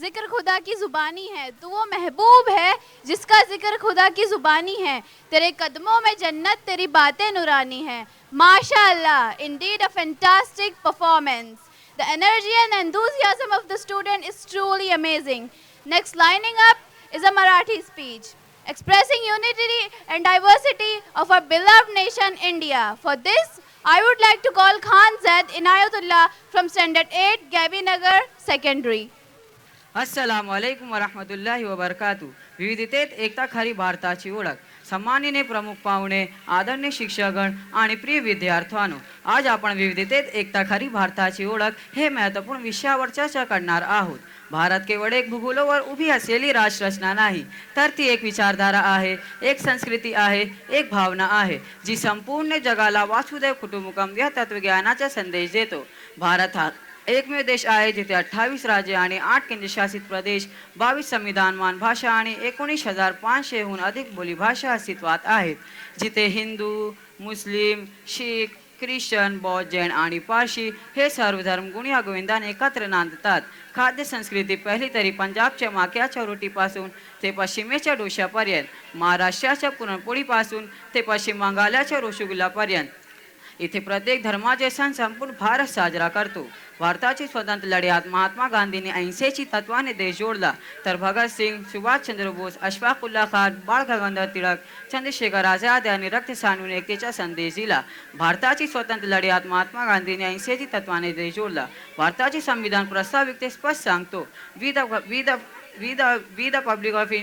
जिक्र खुदा की जुबानी है, तू वो महबूब है जिसका जिक्र खुदा की जुबानी है। तेरे कदमों में जन्नत, तेरी बातें नूरानी है। माशाअल्लाह, indeed a fantastic performance. The energy and enthusiasm of the student is truly amazing. Next lining up is a Marathi speech expressing unity and diversity of our beloved nation India. For this, I would like to call Khan Zaid Inayatullah from Standard 8, Gabinagar Secondary. अस्सलाम वालेकुम वरहमतुल्लाहि वबरकातु। विविधतेत एकता खरी भारताची ओळख। सन्माननीय प्रमुख पाहुणे, आदरणीय शिक्षकगण आणि प्रिय विद्यार्थ्यांनो, आज आपण विविधतेत एकता खरी भारताची ओळख हे महत्त्वपूर्ण विषयावर चर्चा करणार आहोत। भारत केवळ एक भूगोलावर उभी असलेली राष्ट्ररचना नाही, तर ती एक विचारधारा आहे, एक संस्कृती आहे, एक भावना आहे, जी संपूर्ण जगाला वासुदेव कुटुंबकम या तत्वज्ञानाचा संदेश देतो। भारत हा एकमेव देश आहे जिथे 28 राज्ये आणि 8 केंद्रशासित प्रदेश, 22 संविधानमान भाषा आणि 19,500हून अधिक बोलीभाषा अस्तित्वात आहेत, जिथे हिंदू, मुस्लिम, शीख, ख्रिश्चन, बौद्ध, जैन आणि पारशी हे सर्व धर्म गुण्या गोविंदाने एकत्र नांदतात। खाद्य संस्कृती पहिली तरी पंजाबच्या माक्याच्या रोटीपासून ते पश्चिमेच्या डोश्यापर्यंत, महाराष्ट्राच्या पुरणपोळीपासून ते पश्चिम बंगालच्या रसगुल्ल्यापर्यंत इथे प्रत्येक धर्माचे सण संपूर्ण भारत साजरा करतो। भारताची स्वतंत्र लढ्यात महात्मा गांधींनी अहिंसेची तत्वाने देश जोडला, तर भगतसिंग, सुभाषचंद्र बोस, अशफाकुल्ला खान, बाळ गंगाधर टिळक, चंद्रशेखर आझाद यांनी रक्त सांडून एकतेचा संदेश दिला। भारताची स्वतंत्र लढ्यात महात्मा गांधींनी अहिंसेची तत्वाने देश जोडला। भारताचे संविधान प्रस्तावित स्पष्ट सांगतो, वी द पब्लिक ऑफ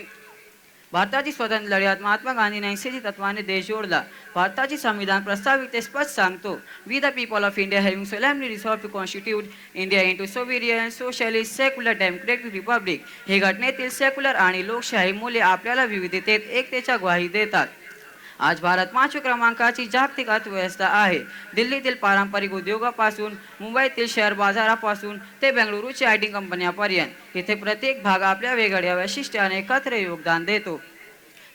भारताची स्वतंत्र लढ्यात महात्मा गांधींनी अहिंसेची तत्वाने देश जोडला। भारताचे संविधान प्रस्तावित स्पष्ट सांगतो, we the people of India having solemnly resolved to constitute India into sovereign, socialist, secular, democratic republic। हे घटनेतील सेक्युलर आणि लोकशाही मूल्ये आपल्याला विविधतेत एकतेच्या ग्वाही देतात। आज भारत 5व्या क्रमांकाची जागतिक अर्थव्यवस्था आहे। दिल्लीतील पारंपरिक उद्योगापासून, मुंबईतील शेअर बाजारापासून ते बेंगळुरूच्या आय टी कंपन्यांपर्यंत, इथे प्रत्येक भाग आपल्या वेगळ्या वैशिष्ट्याने एकत्र योगदान देतो।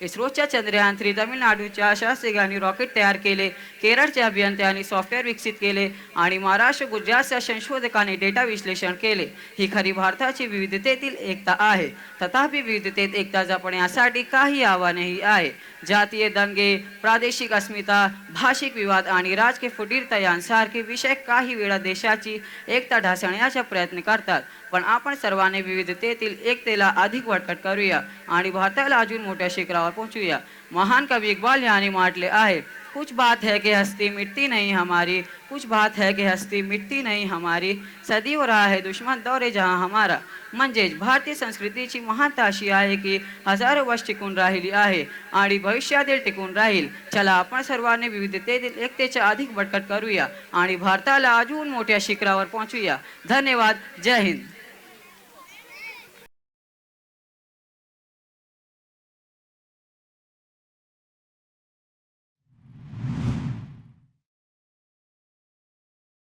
इस्रोच्या चंद्रयान 3 तमिळनाडूच्या शास्त्रज्ञांनी रॉकेट तयार केले, केरळच्या अभियंत्यांनी सॉफ्टवेअर विकसित केले आणि महाराष्ट्र गुजरातच्या संशोधकांनी डेटा विश्लेषण केले। ही खरी भारताची विविधतेतील एकता आहे। तथापि विविधतेत एकता जपण्यासाठी काही आव्हानेही आहे। जातीय दंगे, प्रादेशिक अस्मिता, भाषिक विवाद आणि राजकीय फुटीरता यांसारखे विषय काही वेळा देशाची एकता ढासळण्याचा प्रयत्न करतात, पण आपण सर्वांनी विविधतेतील एकतेला अधिक बळकट करूया आणि भारताला अजून मोठ्या शिखरावर पोहोचूया। महान कवी इक्बाल यांनी म्हटले आहे, कुछ बात है कि हस्ती मिटती नहीं हमारी, कुछ बात है कि हस्ती मिटती नहीं हमारी, सदैव रहा है दुश्मन दौरे जहां हमारा। म्हणजेच भारतीय संस्कृतीची महानता अशी आहे की हजारो वर्ष टिकून राहिली आहे आणि भविष्यातील टिकून राहील। चला आपण सर्वांनी विविधतेतील एकतेचा अधिक बळकट करूया आणि भारताला अजून मोठ्या शिखरावर पोहोचूया। धन्यवाद। जय हिंद।